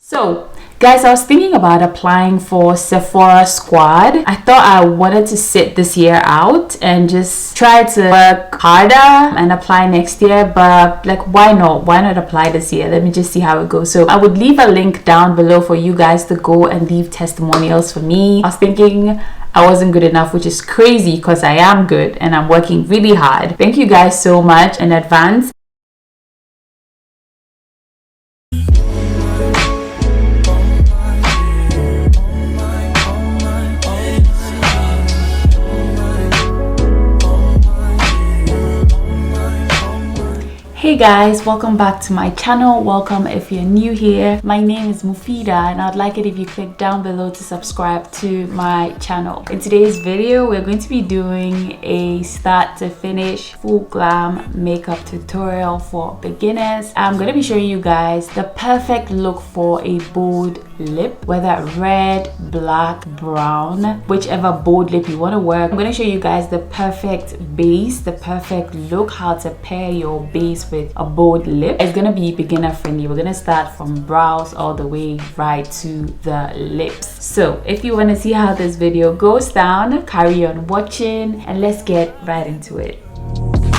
So guys, I was thinking about applying for Sephora Squad. I thought I wanted to sit this year out and just try to work harder and apply next year, but like, why not apply this year? Let me just see how it goes. So I would leave a link down below for you guys to go and leave testimonials for me. I was thinking I wasn't good enough, which is crazy because I am good and I'm working really hard. Thank you guys so much in advance. Hey guys, welcome back to my channel. Welcome if you're new here. My name is Muphidaht and I'd like it if you click down below to subscribe to my channel. In today's video, we're going to be doing a start to finish full glam makeup tutorial for beginners. I'm going to be showing you guys the perfect look for a bold lip, whether red, black, brown, whichever bold lip you want to work. I'm going to show you guys the perfect base, the perfect look, how to pair your base with a bold lip. It's going to be beginner friendly. We're going to start from brows all the way right to the lips. So if you want to see how this video goes down, carry on watching and let's get right into it.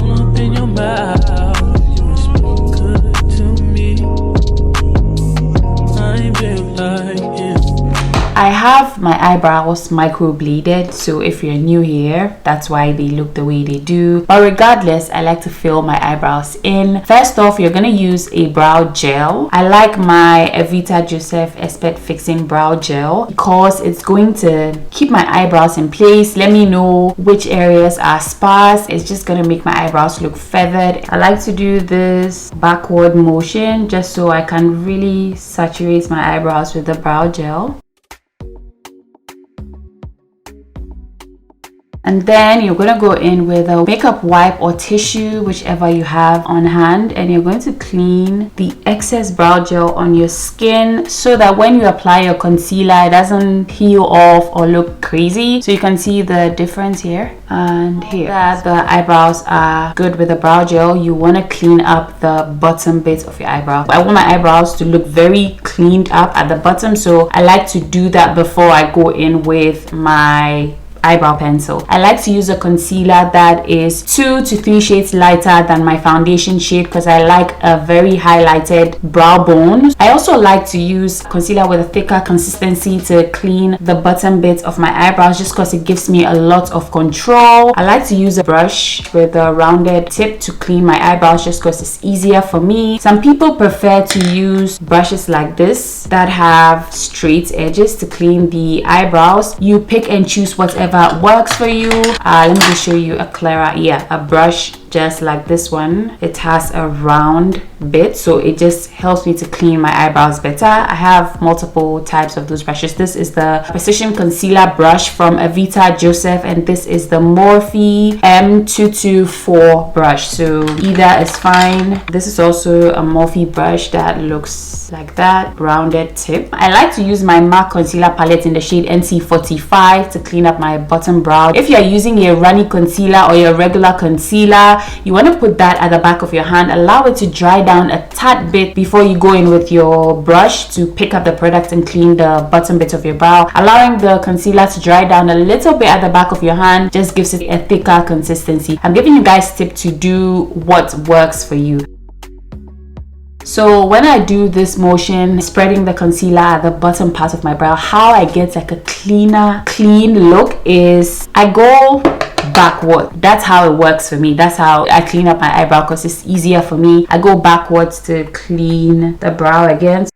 Open your mouth, you speak good to me. I feel like it. I have my eyebrows microbladed, so if you're new here, that's why they look the way they do. But regardless, I like to fill my eyebrows in. First off, you're gonna use a brow gel. I like my Evita Joseph Expert Fixing Brow Gel because it's going to keep my eyebrows in place. Let me know which areas are sparse. It's just gonna make my eyebrows look feathered. I like to do this backward motion just so I can really saturate my eyebrows with the brow gel. And then you're going to go in with a makeup wipe or tissue, whichever you have on hand, and you're going to clean the excess brow gel on your skin so that when you apply your concealer, it doesn't peel off or look crazy. So you can see the difference here and here. That the eyebrows are good with the brow gel, you want to clean up the bottom bit of your eyebrow. I want my eyebrows to look very cleaned up at the bottom, so I like to do that before I go in with my eyebrow pencil. I like to use a concealer that is 2 to 3 shades lighter than my foundation shade because I like a very highlighted brow bone. I also like to use concealer with a thicker consistency to clean the bottom bit of my eyebrows just because it gives me a lot of control. I like to use a brush with a rounded tip to clean my eyebrows just because it's easier for me. Some people prefer to use brushes like this that have straight edges to clean the eyebrows. You pick and choose whatever works for you. Let me just show you a clearer, a brush just like this one. It has a round bit, so it just helps me to clean my eyebrows better. I have multiple types of those brushes. This is the Precision Concealer brush from Evita Joseph, and this is the Morphe M224 brush, so either is fine. This is also a Morphe brush that looks like that, rounded tip. I like to use my MAC concealer palette in the shade NC45 to clean up my bottom brow. If you're using a runny concealer or your regular concealer, you want to put that at the back of your hand, allow it to dry down a tad bit before you go in with your brush to pick up the product and clean the bottom bit of your brow. Allowing the concealer to dry down a little bit at the back of your hand just gives it a thicker consistency. I'm giving you guys tips to do what works for you. So when I do this motion, spreading the concealer at the bottom part of my brow, how I get like a clean look is I go backward. That's how it works for me. That's how I clean up my eyebrow because it's easier for me. I go backwards to clean the brow again.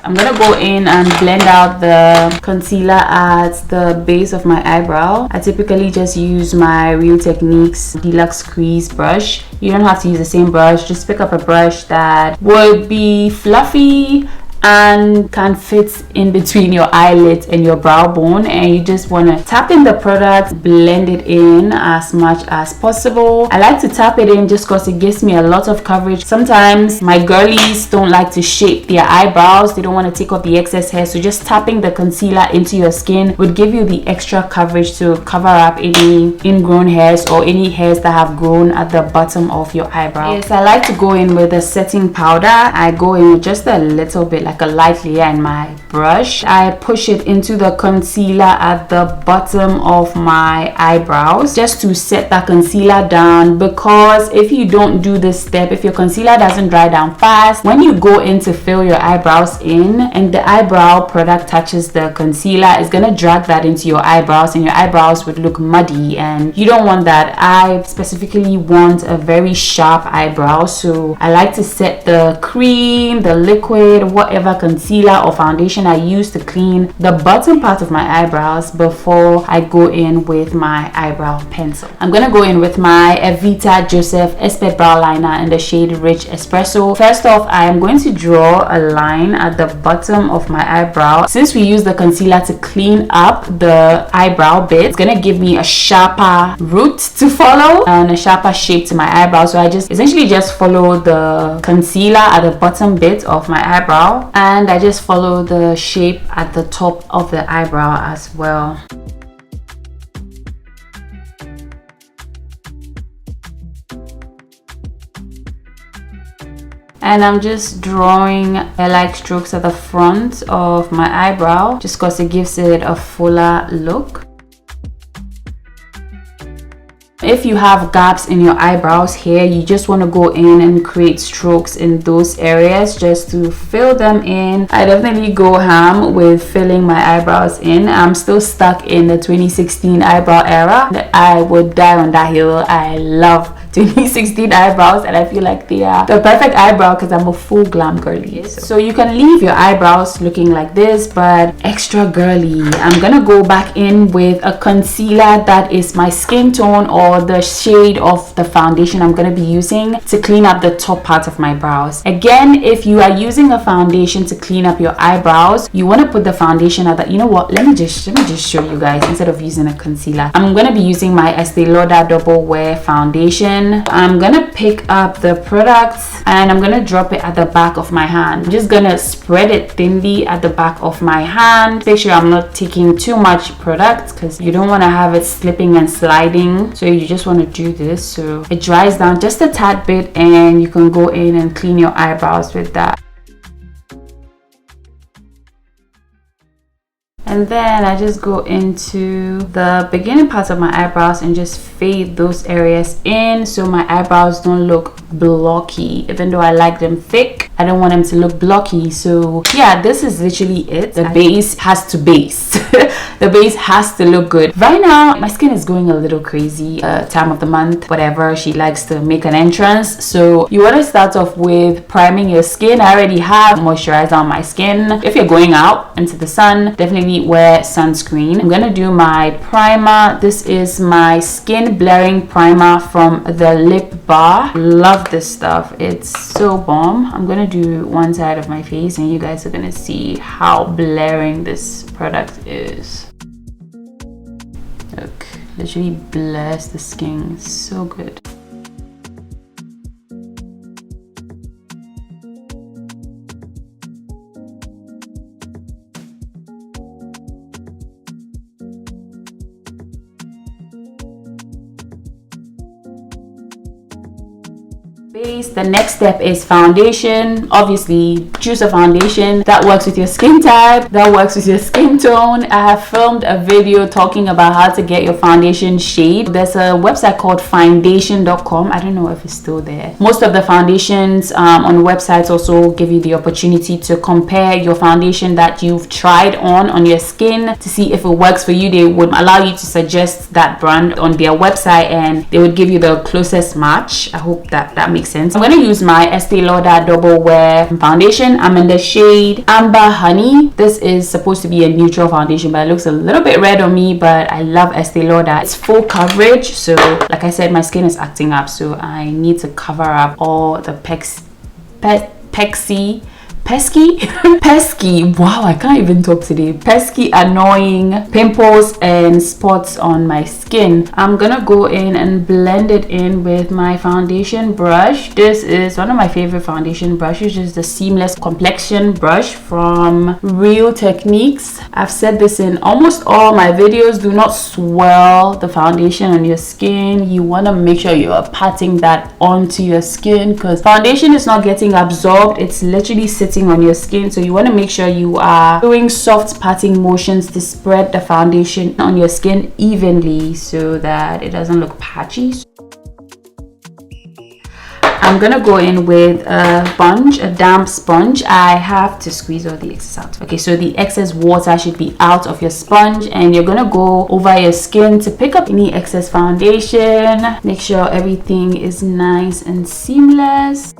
I'm gonna go in and blend out the concealer at the base of my eyebrow. I typically just use my Real Techniques Deluxe Crease brush. You don't have to use the same brush. Just pick up a brush that would be fluffy and can fit in between your eyelids and your brow bone, and you just want to tap in the product, blend it in as much as possible. I like to tap it in just because it gives me a lot of coverage. Sometimes my girlies don't like to shape their eyebrows, they don't want to take off the excess hair, so just tapping the concealer into your skin would give you the extra coverage to cover up any ingrown hairs or any hairs that have grown at the bottom of your eyebrow. Yes, I like to go in with a setting powder. I go in with just a little bit, like a light layer in my brush. I push it into the concealer at the bottom of my eyebrows just to set that concealer down, because if you don't do this step, if your concealer doesn't dry down fast, when you go in to fill your eyebrows in and the eyebrow product touches the concealer, it's gonna drag that into your eyebrows and your eyebrows would look muddy, and you don't want that. I specifically want a very sharp eyebrow, so I like to set the cream, the liquid, whatever concealer or foundation I use to clean the bottom part of my eyebrows before I go in with my eyebrow pencil. I'm gonna go in with my Evita Joseph Expert Brow Liner in the shade Rich Espresso. First off, I am going to draw a line at the bottom of my eyebrow. Since we use the concealer to clean up the eyebrow bit, it's gonna give me a sharper root to follow and a sharper shape to my eyebrow. So I just essentially just follow the concealer at the bottom bit of my eyebrow, and I just follow the shape at the top of the eyebrow as well. And I'm just drawing hair-like strokes at the front of my eyebrow just because it gives it a fuller look. If you have gaps in your eyebrows here, you just want to go in and create strokes in those areas just to fill them in. I definitely go ham with filling my eyebrows in. I'm still stuck in the 2016 eyebrow era. I would die on that hill. I love 2016 eyebrows and I feel like they are the perfect eyebrow because I'm a full glam girly. So you can leave your eyebrows looking like this, but extra girly. I'm gonna go back in with a concealer that is my skin tone or the shade of the foundation I'm gonna be using to clean up the top part of my brows. Again, if you are using a foundation to clean up your eyebrows, you want to put the foundation at that. You know what, let me just show you guys instead of using a concealer. I'm gonna be using my Estee Lauder Double Wear foundation. I'm gonna pick up the product and I'm gonna drop it at the back of my hand. I'm just gonna spread it thinly at the back of my hand. Make sure I'm not taking too much product because you don't want to have it slipping and sliding, so you just want to do this so it dries down just a tad bit and you can go in and clean your eyebrows with that. And then I just go into the beginning parts of my eyebrows and just fade those areas in so my eyebrows don't look blocky. Even though I like them thick, I don't want them to look blocky. So yeah, this is literally it. The base has to base. The base has to look good. Right now, my skin is going a little crazy. Time of the month, whatever, she likes to make an entrance. So you want to start off with priming your skin. I already have moisturizer on my skin. If you're going out into the sun, definitely wear sunscreen. I'm gonna do my primer. This is my skin blurring primer from the Lip Bar. Love this stuff, it's so bomb. I'm gonna do one side of my face and you guys are gonna see how blurring this product is. Look, literally blurs the skin, so good. Base. The next step is foundation. Obviously, choose a foundation that works with your skin type, that works with your skin tone. I have filmed a video talking about how to get your foundation shade. There's a website called foundation.com. I don't know if it's still there. Most of the foundations on websites also give you the opportunity to compare your foundation that you've tried on your skin to see if it works for you. They would allow you to suggest that brand on their website and they would give you the closest match. I hope that makes sense. I'm going to use my Estee Lauder Double Wear foundation. I'm in the shade Amber Honey. This is supposed to be a neutral foundation, but it looks a little bit red on me, but I love Estee Lauder. It's full coverage, so like I said, my skin is acting up, so I need to cover up all the pexy pesky pesky, wow, I can't even talk today, pesky annoying pimples and spots on my skin. I'm gonna go in and blend it in with my foundation brush. This is one of my favorite foundation brushes, just the seamless complexion brush from Real Techniques. I've said this in almost all my videos, do not swirl the foundation on your skin. You want to make sure you are patting that onto your skin, because foundation is not getting absorbed, it's literally sitting on your skin. So you want to make sure you are doing soft patting motions to spread the foundation on your skin evenly so that it doesn't look patchy. I'm gonna go in with a sponge, a damp sponge. I have to squeeze all the excess out. Okay, so the excess water should be out of your sponge, and you're gonna go over your skin to pick up any excess foundation. Make sure everything is nice and seamless.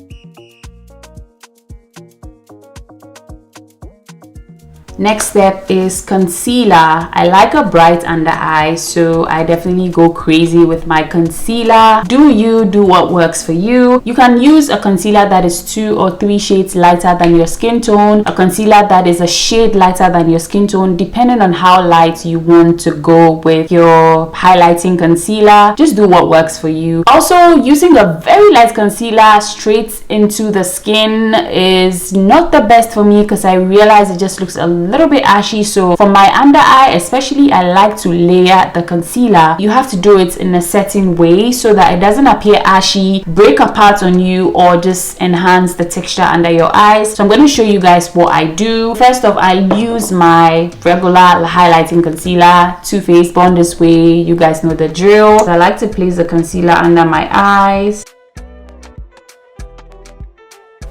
Next step is concealer. I like a bright under eye, so I definitely go crazy with my concealer. Do you do what works for you? You can use a concealer that is 2 or 3 shades lighter than your skin tone, a concealer that is a shade lighter than your skin tone, depending on how light you want to go with your highlighting concealer. Just do what works for you. Also, using a very light concealer straight into the skin is not the best for me, because I realize it just looks a little bit ashy. So for my under eye especially, I like to layer the concealer. You have to do it in a certain way so that it doesn't appear ashy, break apart on you, or just enhance the texture under your eyes. So I'm going to show you guys what I do. First off, I use my regular highlighting concealer, Too Faced Born This Way. You guys know the drill. So I like to place the concealer under my eyes,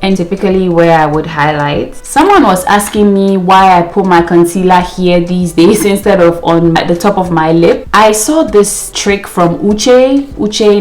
and typically where I would highlight. Someone was asking me why I put my concealer here these days instead of on the top of my lip. I saw this trick from Uche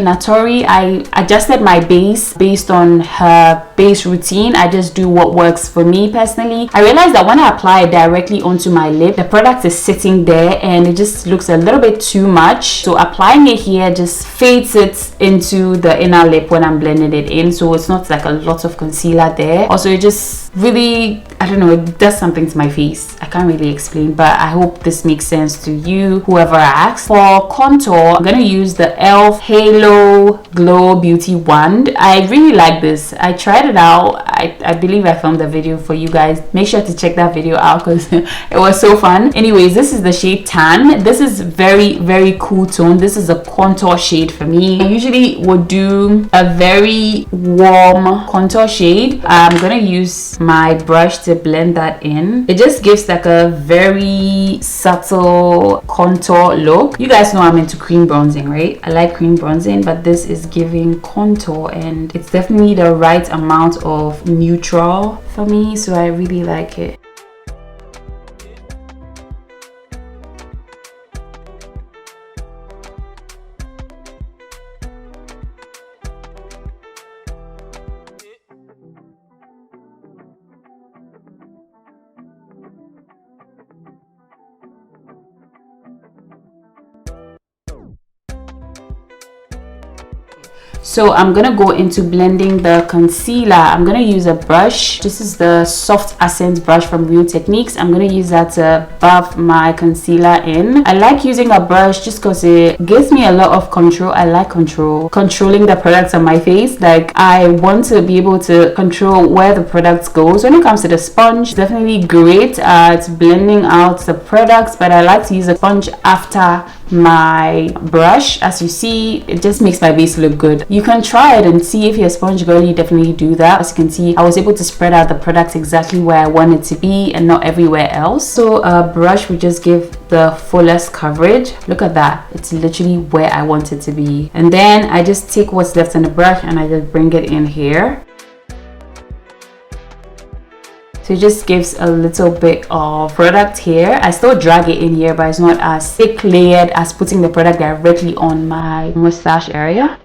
Natori. I adjusted my base based on her base routine. I just do what works for me personally. I realized that when I apply it directly onto my lip, the product is sitting there and it just looks a little bit too much. So applying it here just fades it into the inner lip when I'm blending it in, so it's not like a lot of concealer there. Also, it just really, I don't know, it does something to my face. I can't really explain, but I hope this makes sense to you, whoever asks. For contour, I'm gonna use the e.l.f. Halo Glow Beauty Wand. I really like this. I tried it out. I believe I filmed a video for you guys. Make sure to check that video out because it was so fun. Anyways, this is the shade Tan. This is very cool tone. This is a contour shade for me. I usually would do a very warm contour shade. I'm gonna use my brush to blend that in. It just gives like a very subtle contour look. You guys know I'm into cream bronzing, right? I like cream bronzing, but this is giving contour and it's definitely the right amount of neutral for me, so I really like it. So I'm gonna go into blending the concealer. I'm gonna use a brush. This is the soft accent brush from Real Techniques. I'm gonna use that to buff my concealer in. I like using a brush just because it gives me a lot of control. I like controlling the products on my face. Like, I want to be able to control where the product goes. When it comes to the sponge, definitely great at blending out the products, but I like to use a sponge after my brush. As you see, it just makes my base look good. You can try it and see if you're a sponge girl. You definitely do that. As you can see, I was able to spread out the products exactly where I want it to be and not everywhere else. So a brush would just give the fullest coverage. Look at that, it's literally where I want it to be. And then I just take what's left on the brush and I just bring it in here. So it just gives a little bit of product here. I still drag it in here, but it's not as thick layered as putting the product directly on my mustache area.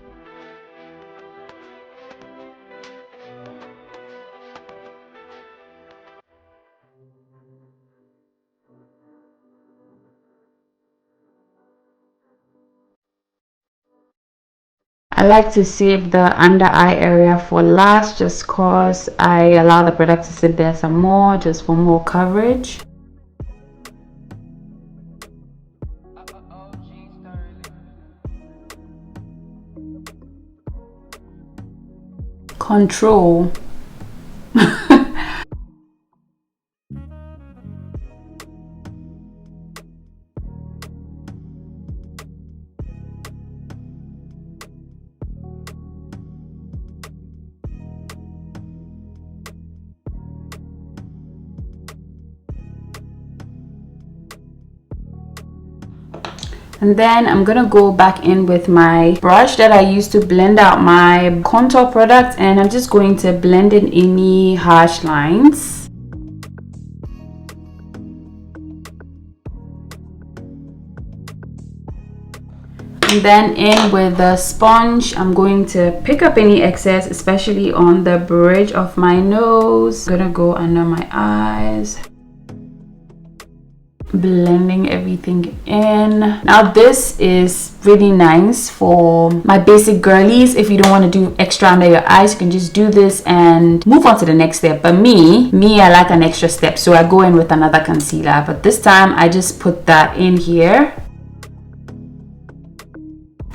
I like to save the under eye area for last, just cause I allow the product to sit there some more, just for more coverage. Control. And then I'm gonna go back in with my brush that I used to blend out my contour product, and I'm just going to blend in any harsh lines. And then in with the sponge, I'm going to pick up any excess, especially on the bridge of my nose. I'm gonna go under my eyes, blending everything in. Now this is really nice for my basic girlies. If you don't want to do extra under your eyes, you can just do this and move on to the next step. But me I like an extra step, so I go in with another concealer, but this time I just put that in here.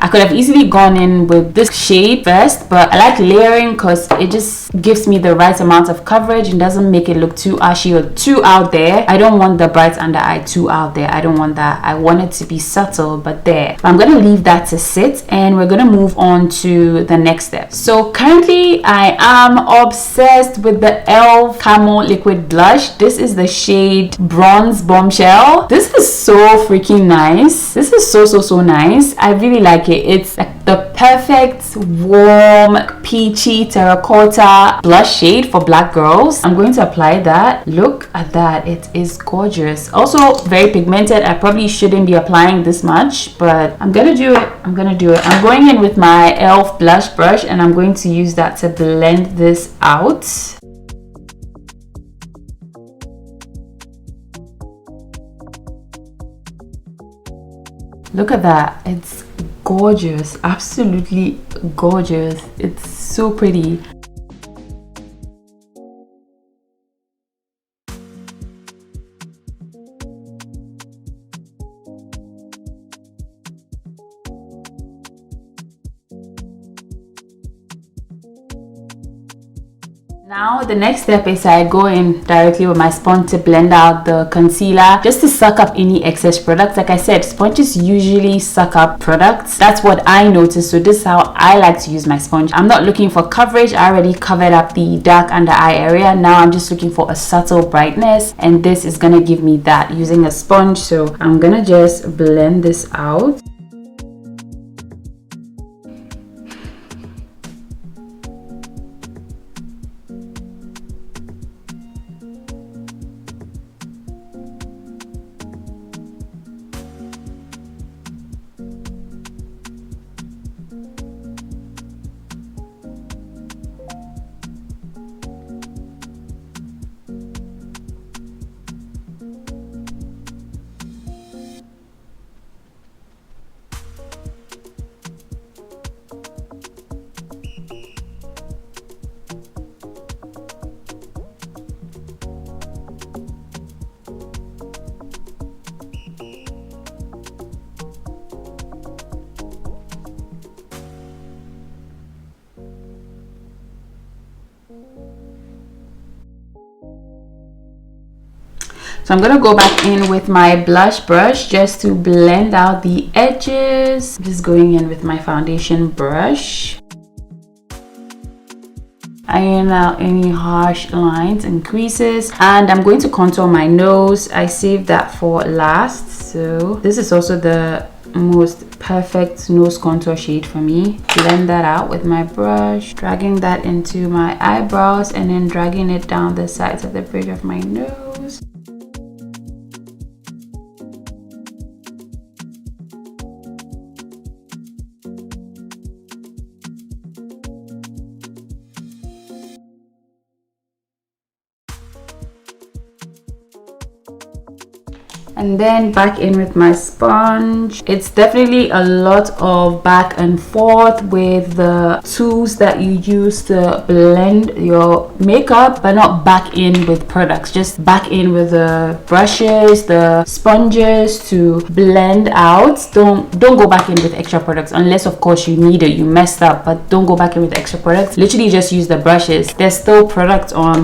I could have easily gone in with this shade first, but I like layering because it just gives me the right amount of coverage and doesn't make it look too ashy or too out there. I don't want the bright under eye too out there. I don't want that. I want it to be subtle but there. But I'm going to leave that to sit, and we're going to move on to the next step. So currently I am obsessed with the e.l.f. Camo Liquid Blush. This is the shade Bronze Bombshell. This is so freaking nice. This is so nice. I really like it. It's like the perfect warm peachy terracotta blush shade for black girls. I'm going to apply that. Look at that. It is gorgeous. Also very pigmented. I probably shouldn't be applying this much, but I'm gonna do it. I'm going in with my e.l.f. blush brush, and I'm going to use that to blend this out. Look at that. It's gorgeous, absolutely gorgeous. It's so pretty. Now the next step is I go in directly with my sponge to blend out the concealer, just to suck up any excess products. Like I said, sponges usually suck up products. That's what I noticed, so this is how I like to use my sponge. I'm not looking for coverage. I already covered up the dark under eye area. Now I'm just looking for a subtle brightness, and this is gonna give me that using a sponge. So I'm gonna just blend this out. So I'm going to go back in with my blush brush just to blend out the edges. I'm just going in with my foundation brush. Iron out any harsh lines and creases, and I'm going to contour my nose. I saved that for last, so this is also the most perfect nose contour shade for me. Blend that out with my brush, dragging that into my eyebrows and then dragging it down the sides of the bridge of my nose. And then back in with my sponge. It's definitely a lot of back and forth with the tools that you use to blend your makeup, but not back in with products, just back in with the brushes, the sponges to blend out. Don't go back in with extra products unless of course you need it, you messed up, but don't go back in with extra products. Literally just use the brushes. There's still product on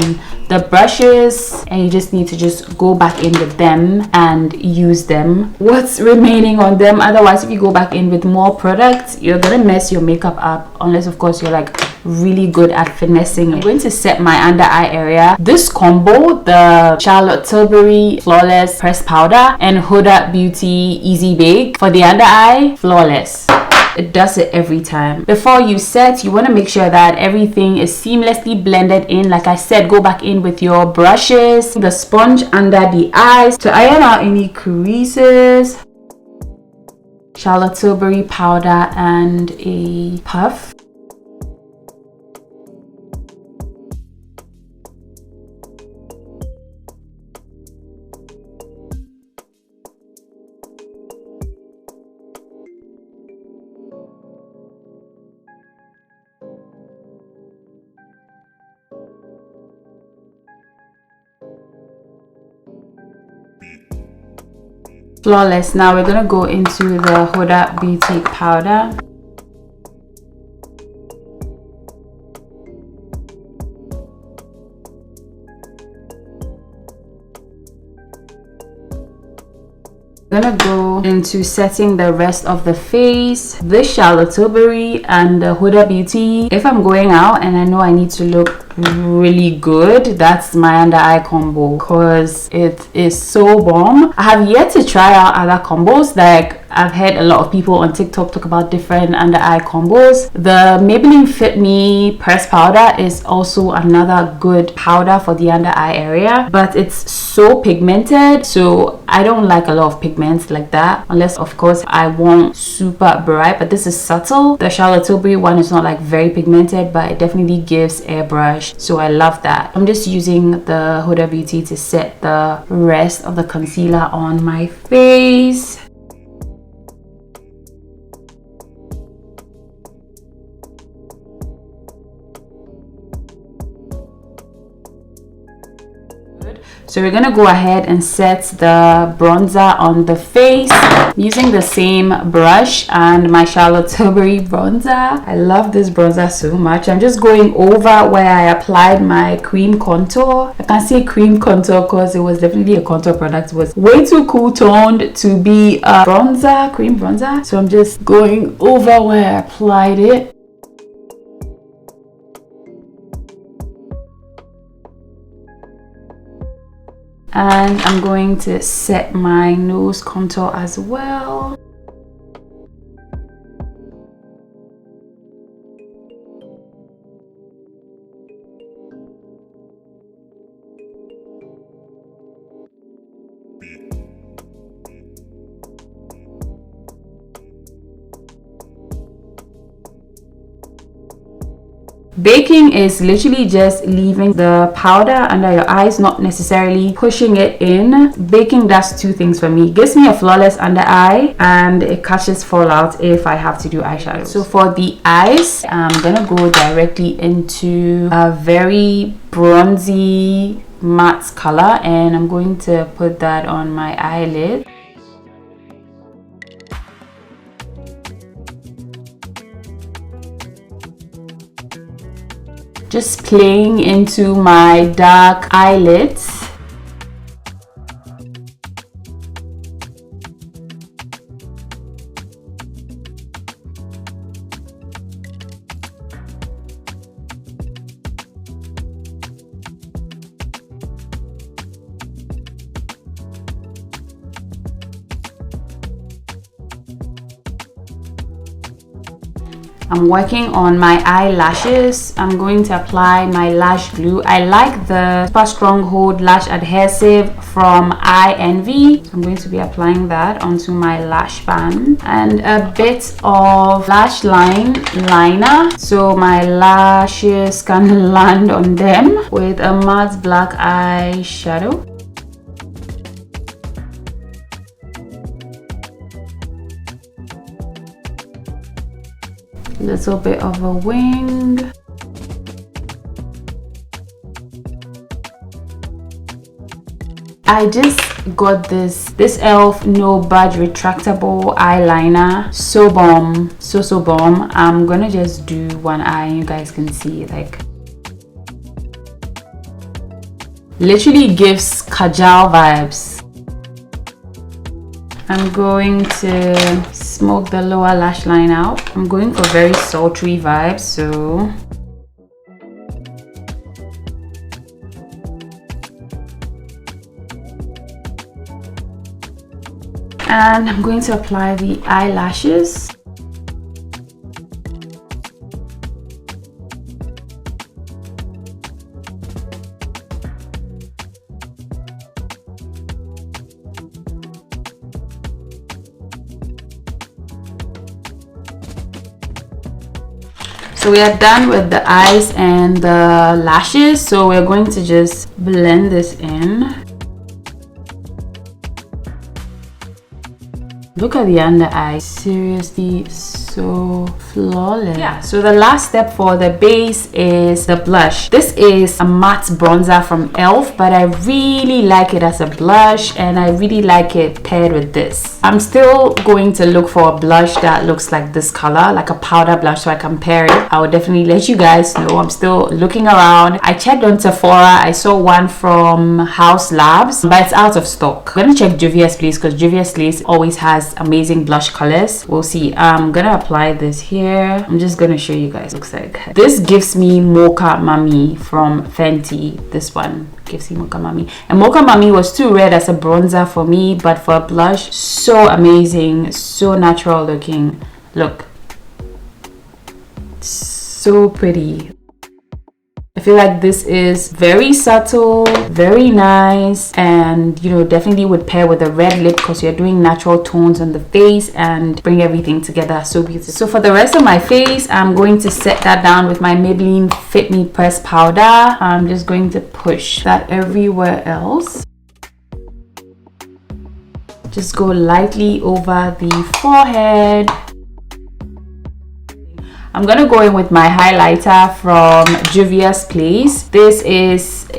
the brushes and you just need to just go back in with them and use them, what's remaining on them. Otherwise, if you go back in with more products, you're gonna mess your makeup up, unless of course you're like really good at finessing. I'm going to set my under eye area. This combo, the Charlotte Tilbury Flawless Pressed Powder and Huda Beauty Easy Bake for the under eye, flawless. It does it every time. Before you set, you want to make sure that everything is seamlessly blended in. Like I said, go back in with your brushes, the sponge under the eyes to iron out any creases. Charlotte Tilbury powder and a puff. Flawless. Now we're gonna go into the Huda Beauty powder. I'm gonna go into setting the rest of the face. This Charlotte Tilbury and the Huda Beauty. If I'm going out and I know I need to look really good, that's my under eye combo because it is so bomb. I have yet to try out other combos. Like I've heard a lot of people on TikTok talk about different under eye combos. The Maybelline Fit Me pressed powder is also another good powder for the under eye area, but it's so pigmented, so I don't like a lot of pigments like that, unless of course I want super bright. But this is subtle. The Charlotte Tilbury one is not like very pigmented, but it definitely gives airbrush, so I love that. I'm just using the Huda Beauty to set the rest of the concealer on my face. So we're gonna go ahead and set the bronzer on the face using the same brush and my Charlotte Tilbury bronzer. I love this bronzer so much. I'm just going over where I applied my cream contour. I can say cream contour because it was definitely a contour product. It was way too cool toned to be a bronzer, cream bronzer. So I'm just going over where I applied it. And I'm going to set my nose contour as well. Baking is literally just leaving the powder under your eyes, not necessarily pushing it in. Baking does two things for me. It gives me a flawless under eye and it catches fallout if I have to do eyeshadow. So for the eyes, I'm gonna go directly into a very bronzy matte color and I'm going to put that on my eyelid. Just playing into my dark eyelids. I'm working on my eyelashes. I'm going to apply my lash glue. I like the Super Stronghold Lash Adhesive from Eye Envy. I'm going to be applying that onto my lash band and a bit of lash line liner so my lashes can land on them with a matte black eyeshadow. Little bit of a wing. I just got this e.l.f. no budge retractable eyeliner. So bomb, so bomb. I'm gonna just do one eye and you guys can see, like, literally gives kajal vibes. I'm going to smoke the lower lash line out. I'm going for very sultry vibes, so and I'm going to apply the eyelashes. So we are done with the eyes and the lashes, so we're going to just blend this in. Look at the under eye, seriously so flawless. Yeah, so the last step for the base is the blush. This is a matte bronzer from e.l.f., but I really like it as a blush and I really like it paired with this. I'm still going to look for a blush that looks like this color, like a powder blush, so I can pair it. I will definitely let you guys know. I'm still looking around. I checked on Sephora. I saw one from House Labs, but it's out of stock. I'm gonna check Juvia's Place because Juvia's Place always has amazing blush colors. We'll see. I'm gonna apply this here. I'm just gonna show you guys. Looks like this gives me Mocha Mami from Fenty. This one gives me Mocha Mami, and Mocha Mami was too red as a bronzer for me, but for a blush, so amazing, so natural looking. Look, so pretty. I feel like this is very subtle, very nice, and you know, definitely would pair with a red lip because you're doing natural tones on the face and bring everything together so beautiful. So for the rest of my face, I'm going to set that down with my Maybelline Fit Me Press powder. I'm just going to push that everywhere else. Just go lightly over the forehead. I'm gonna go in with my highlighter from Juvia's Place. This is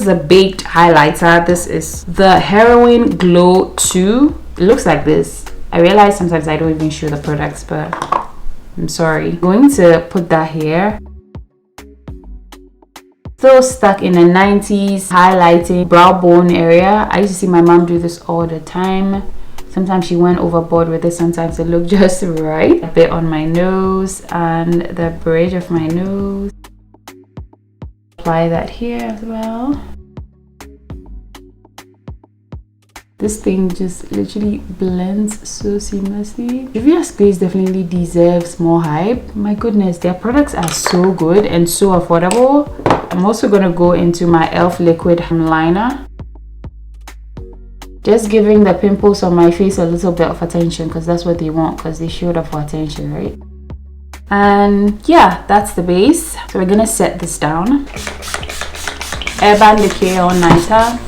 a baked highlighter. This is the Heroin Glow 2. It looks like this. I realize sometimes I don't even show the products, but I'm sorry. I'm going to put that here. Still stuck in the 90s, highlighting brow bone area. I used to see my mom do this all the time. Sometimes she went overboard with it, sometimes it looked just right. A bit on my nose and the bridge of my nose. Apply that here as well. This thing just literally blends so seamlessly. Juvia's Place definitely deserves more hype. My goodness, their products are so good and so affordable. I'm also gonna go into my e.l.f. liquid liner. Just giving the pimples on my face a little bit of attention because that's what they want, because they showed up for attention, right? And yeah, that's the base. So we're gonna set this down. Airband Decay All Nighter.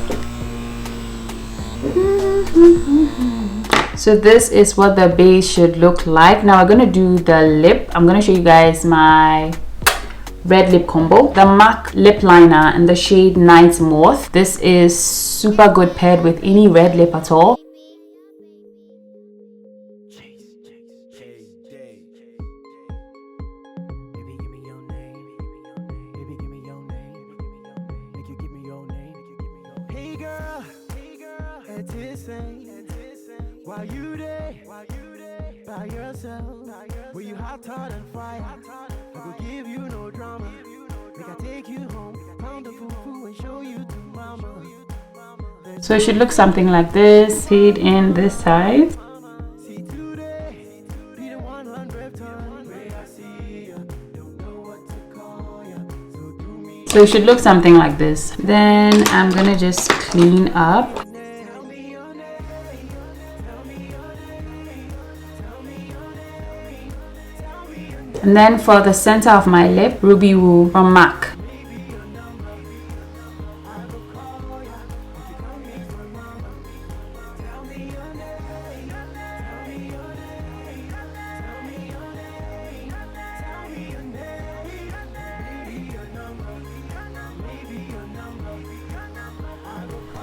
So this is what the base should look like. Now we're gonna do the lip. I'm gonna show you guys my red lip combo. The MAC lip liner in the shade Night Moth. This is super good paired with any red lip at all. While you there by yourself, where you hot and fire, I will give you no drama. Make I take you home, pound the fufu and show you to mama. So it should look something like this. Fade in this side. So it should look something like this. Then I'm gonna just clean up. And then for the center of my lip, Ruby Woo from MAC.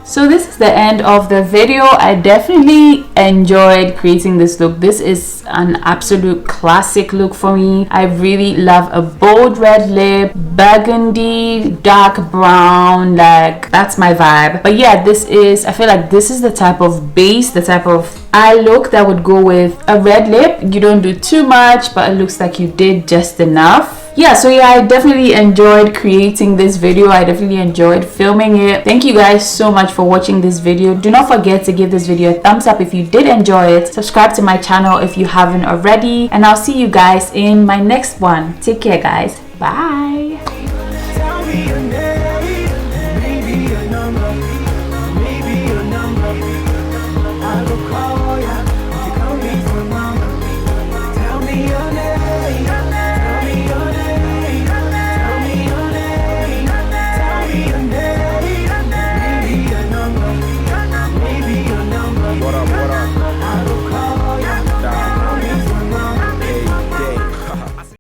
So this is the end of the video. I definitely enjoyed creating this look. This is an absolute classic look for me. I really love a bold red lip, burgundy, dark brown, like that's my vibe. But yeah, this is, I feel like this is the type of base, the type of eye look that would go with a red lip. You don't do too much, but it looks like you did just enough. Yeah, so yeah, I definitely enjoyed creating this video. I definitely enjoyed filming it. Thank you guys so much for watching this video. Do not forget to give this video a thumbs up if you did enjoy it. Subscribe to my channel if you haven't already, and I'll see you guys in my next one. Take care, guys. Bye.